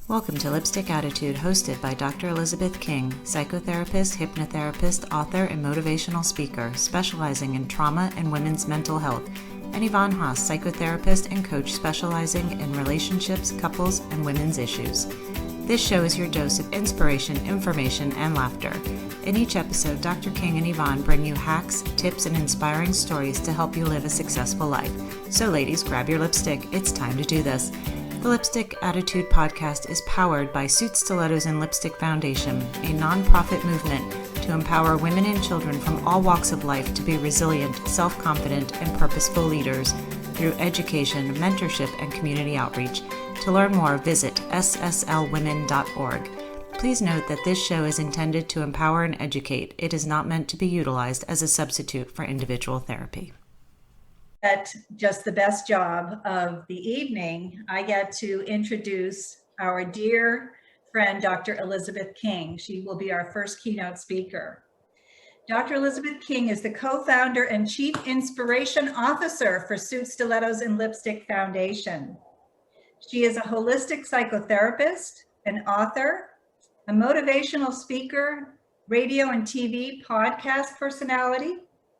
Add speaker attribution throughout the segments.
Speaker 1: Welcome to Lipstick Attitude, hosted by Dr. Elizabeth King, psychotherapist, hypnotherapist, author, and motivational speaker, specializing in trauma and women's mental health, and Yvonne Haase, psychotherapist and coach specializing in relationships, couples, and women's issues. This show is your dose of inspiration, information, and laughter. In each episode, Dr. King and Yvonne bring you hacks, tips, and inspiring stories to help you live a successful life. So ladies, grab your lipstick. It's time to do this. The Lipstick Attitude podcast is powered by Stilettos and Lipstick Foundation, a nonprofit movement to empower women and children from all walks of life to be resilient, self-confident, and purposeful leaders through education, mentorship, and community outreach. To learn more, visit SSLwomen.org. Please note that this show is intended to empower and educate. It is not meant to be utilized as a substitute for individual therapy.
Speaker 2: At just the best job of the evening, I get to introduce our dear friend, Dr. Elizabeth King. She will be our first keynote speaker. Dr. Elizabeth King is the co-founder and chief inspiration officer for Stilettos and Lipstick Foundation. She is a holistic psychotherapist, an author, a motivational speaker, radio and TV podcast personality,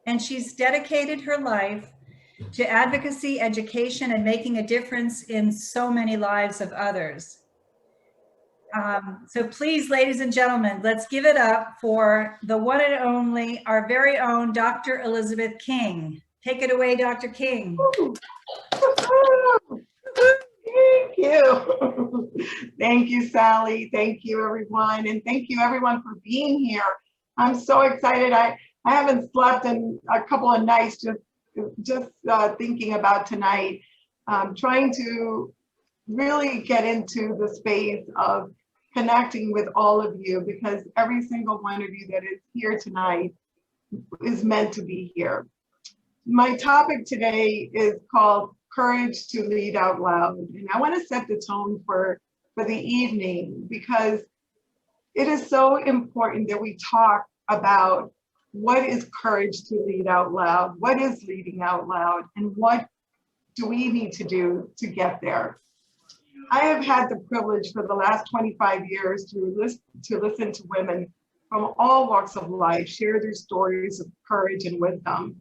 Speaker 2: and she's dedicated her life to advocacy, education, and making a difference in so many lives of others. So please, ladies and gentlemen, let's give it up for the one and only, our very own Dr. Elizabeth King. Take it away, Dr. King.
Speaker 3: Thank you. Thank you, Sally. Thank you, everyone. And thank you, everyone, for being here. I'm so excited. I haven't slept in a couple of nights just thinking about tonight, trying to really get into the space of connecting with all of you, because every single one of you that is here tonight is meant to be here. My topic today is called Courage to Lead Out Loud. And I want to set the tone for the evening, because it is so important that we talk about what is courage to lead out loud? What is leading out loud? And what do we need to do to get there? I have had the privilege for the last 25 years to listen to women from all walks of life share their stories of courage and wisdom.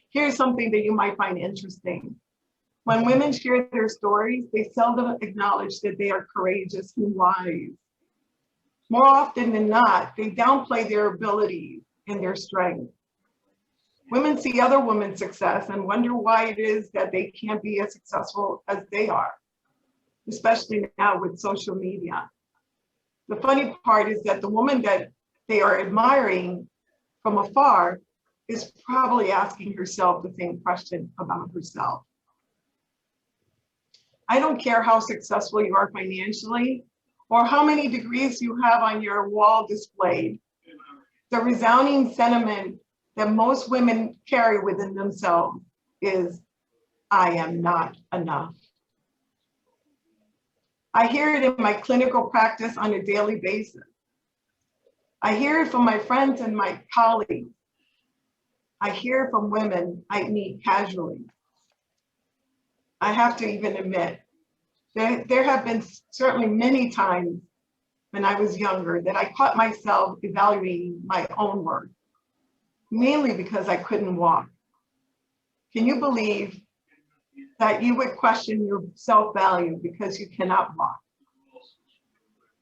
Speaker 3: Here's something that you might find interesting. When women share their stories, they seldom acknowledge that they are courageous and wise. More often than not, they downplay their abilities and their strength. Women see other women's success and wonder why it is that they can't be as successful as they are, especially now with social media. The funny part is that the woman that they are admiring from afar is probably asking herself the same question about herself. I don't care how successful you are financially or how many degrees you have on your wall displayed. The resounding sentiment that most women carry within themselves is, I am not enough. I hear it in my clinical practice on a daily basis. I hear it from my friends and my colleagues. I hear it from women I meet casually. I have to even admit, there have been certainly many times when I was younger that I caught myself evaluating my own work, mainly because I couldn't walk. Can you believe that you would question your self-value because you cannot walk?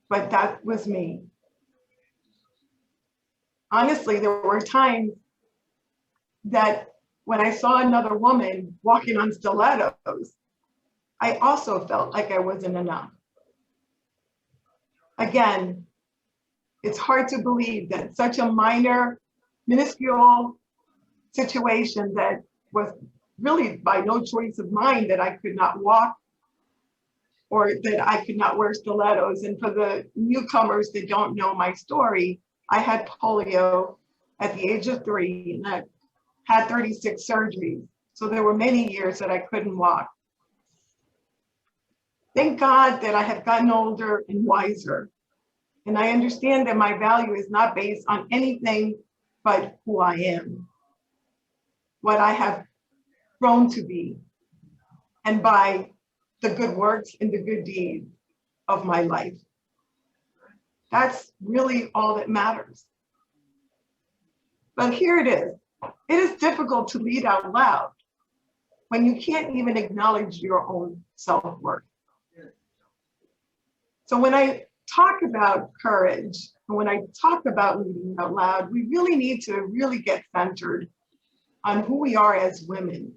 Speaker 3: But that was me. Honestly, there were times that when I saw another woman walking on stilettos, I also felt like I wasn't enough. Again, it's hard to believe that such a minor, minuscule situation that was really by no choice of mine that I could not walk or that I could not wear stilettos. And for the newcomers that don't know my story, I had polio at the age of 3 and I had 36 surgeries. So there were many years that I couldn't walk. Thank God that I have gotten older and wiser. And I understand that my value is not based on anything but who I am, what I have grown to be, and by the good works and the good deeds of my life. That's really all that matters. But here it is. It is difficult to lead out loud when you can't even acknowledge your own self-worth. So when I talk about courage, and when I talk about leading out loud, we really need to really get centered on who we are as women.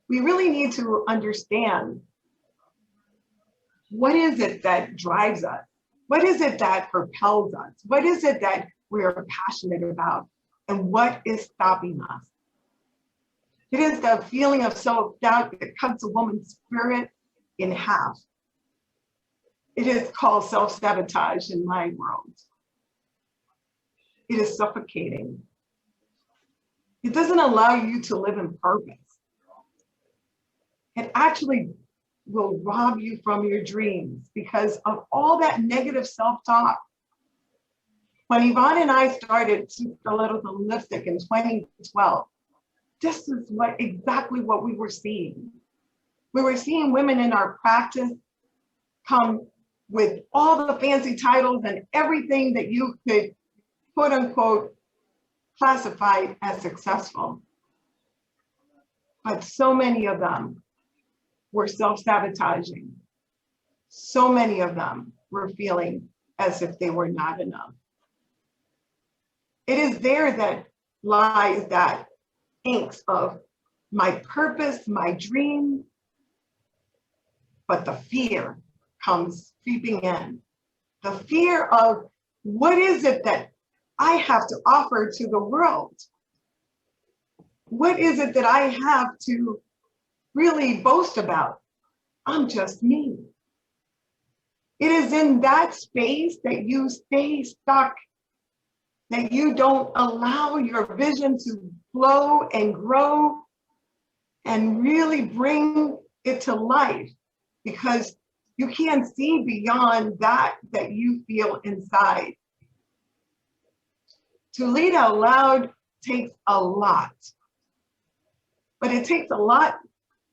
Speaker 3: We really need to understand, what is it that drives us? What is it that propels us? What is it that we're passionate about? And what is stopping us? It is the feeling of self-doubt that cuts a woman's spirit in half. It is called self-sabotage in my world. It is suffocating. It doesn't allow you to live in purpose. It actually will rob you from your dreams because of all that negative self-talk. When Yvonne and I started Stilettos and Lipstick in 2012, this is exactly what we were seeing. We were seeing women in our practice come with all the fancy titles and everything that you could, quote unquote, classify as successful. But so many of them were self-sabotaging. So many of them were feeling as if they were not enough. It is there that lies that angst of my purpose, my dream, but the fear comes creeping in. The fear of, what is it that I have to offer to the world? What is it that I have to really boast about? I'm just me. It is in that space that you stay stuck, that you don't allow your vision to flow and grow and really bring it to life, because you can't see beyond that you feel inside. To lead out loud takes a lot, but it takes a lot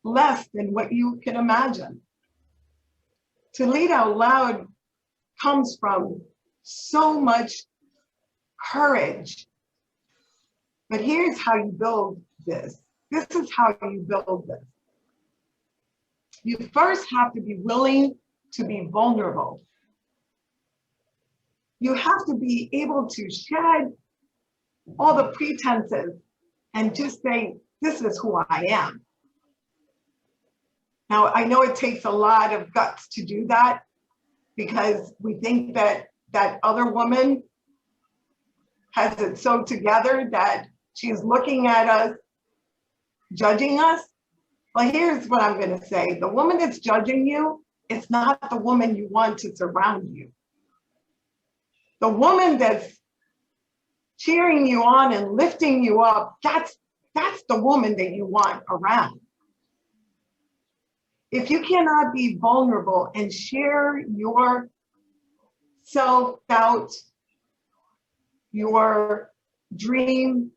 Speaker 3: less than what you can imagine. To lead out loud comes from so much courage. But here's how you build this. This is how you build this. You first have to be willing to be vulnerable. You have to be able to shed all the pretenses and just say, this is who I am. Now, I know it takes a lot of guts to do that, because we think that that other woman has it so together that she's looking at us, judging us. Well, here's what I'm going to say. The woman that's judging you, it's not the woman you want to surround you. The woman that's cheering you on and lifting you up, that's the woman that you want around. If you cannot be vulnerable and share your self-doubt, your dream,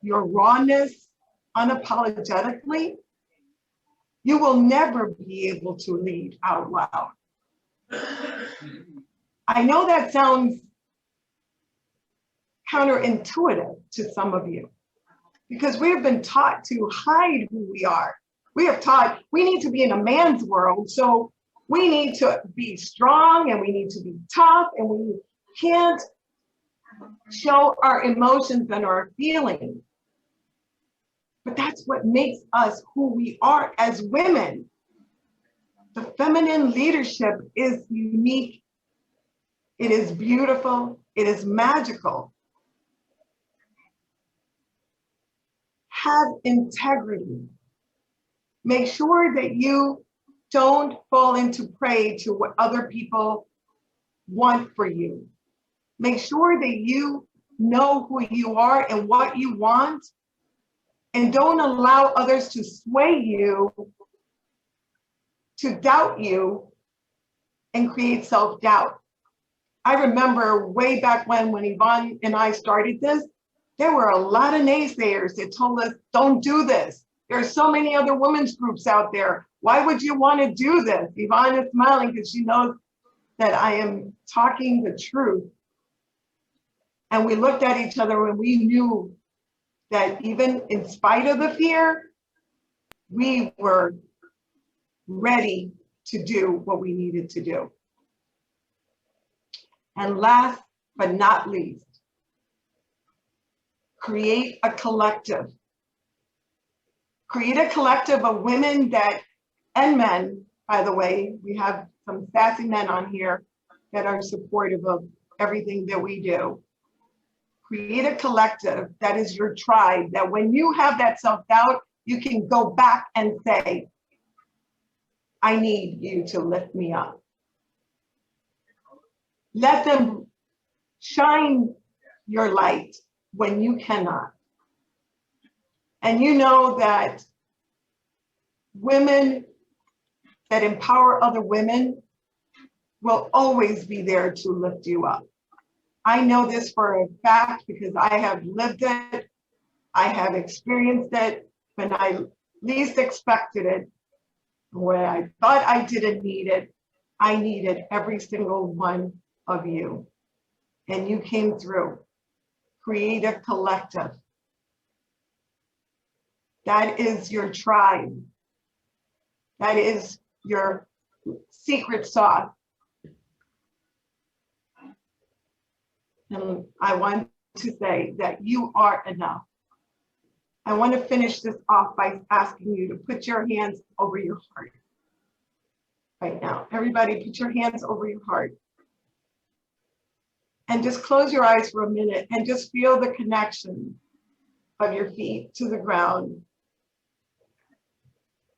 Speaker 3: your rawness, unapologetically, you will never be able to lead out loud. I know that sounds counterintuitive to some of you, because we have been taught to hide who we are. We have taught we need to be in a man's world, so we need to be strong and we need to be tough, and we can't show our emotions and our feelings. But that's what makes us who we are as women. The feminine leadership is unique. It is beautiful. It is magical. Have integrity. Make sure that you don't fall into prey to what other people want for you. Make sure that you know who you are and what you want, and don't allow others to sway you, to doubt you, and create self-doubt. I remember way back when Yvonne and I started this, there were a lot of naysayers that told us, don't do this. There are so many other women's groups out there. Why would you want to do this? Yvonne is smiling because she knows that I am talking the truth. And we looked at each other and we knew that even in spite of the fear, we were ready to do what we needed to do. And last but not least, create a collective. Create a collective of women that, and men, by the way, we have some sassy men on here that are supportive of everything that we do. Create a collective that is your tribe, that when you have that self-doubt, you can go back and say, I need you to lift me up. Let them shine your light when you cannot. And you know that women that empower other women will always be there to lift you up. I know this for a fact because I have lived it. I have experienced it when I least expected it. When I thought I didn't need it, I needed every single one of you. And you came through. Create a collective. That is your tribe. That is your secret sauce. And I want to say that you are enough. I want to finish this off by asking you to put your hands over your heart right now. Everybody, put your hands over your heart. And just close your eyes for a minute and just feel the connection of your feet to the ground.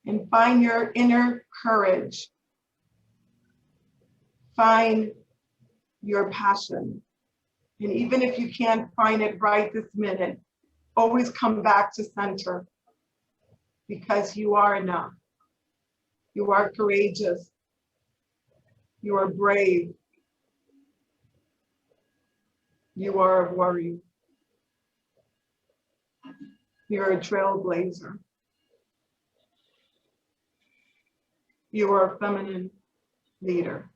Speaker 3: And find your inner courage. Find your passion. And even if you can't find it right this minute, always come back to center because you are enough. You are courageous. You are brave. You are a warrior. You're a trailblazer. You are a feminine leader.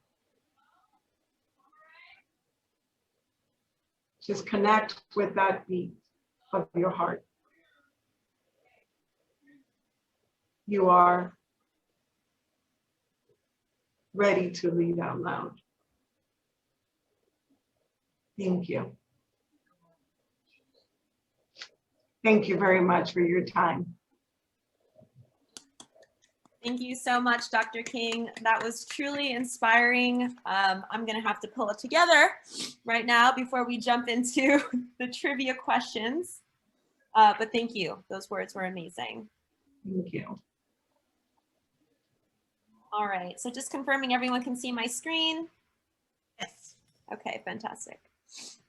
Speaker 3: Just connect with that beat of your heart. You are ready to lead out loud. Thank you. Thank you very much for your time.
Speaker 4: Thank you so much, Dr. King. That was truly inspiring. I'm going to have to pull it together right now before we jump into the trivia questions. But thank you. Those words were amazing.
Speaker 3: Thank you.
Speaker 4: All right. So just confirming everyone can see my screen.
Speaker 1: Yes.
Speaker 4: Okay, fantastic.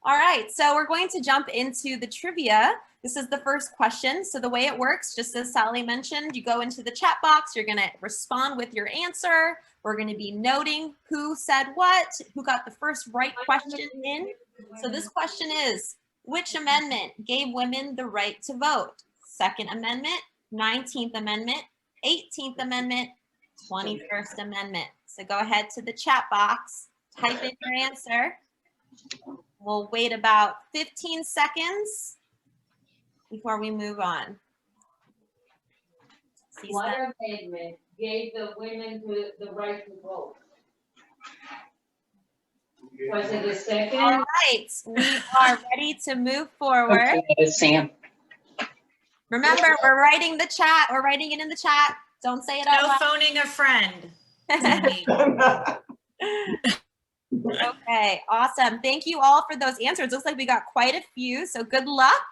Speaker 4: All right. So we're going to jump into the trivia. This is the first question. So the way it works, just as Sally mentioned, you go into the chat box, you're going to respond with your answer. We're going to be noting who said what, who got the first right question in. So this question is, which amendment gave women the right to vote? Second Amendment, 19th Amendment, 18th Amendment, 21st Amendment. So go ahead to the chat box, type in your answer. We'll wait about 15 seconds before we move on.
Speaker 5: What amendment gave the women the right to vote? Was it the second?
Speaker 4: All right, we are ready to move forward.
Speaker 5: Okay, Sam.
Speaker 4: Remember, we're writing the chat. We're writing it in the chat. Don't say it out
Speaker 1: No
Speaker 4: loud.
Speaker 1: phoning a friend.
Speaker 4: Okay, awesome. Thank you all for those answers. Looks like we got quite a few, so good luck.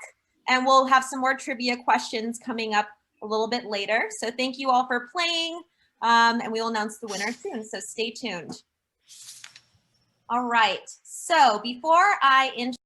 Speaker 4: And we'll have some more trivia questions coming up a little bit later. So thank you all for playing, and we will announce the winner soon, so stay tuned. All right, so before I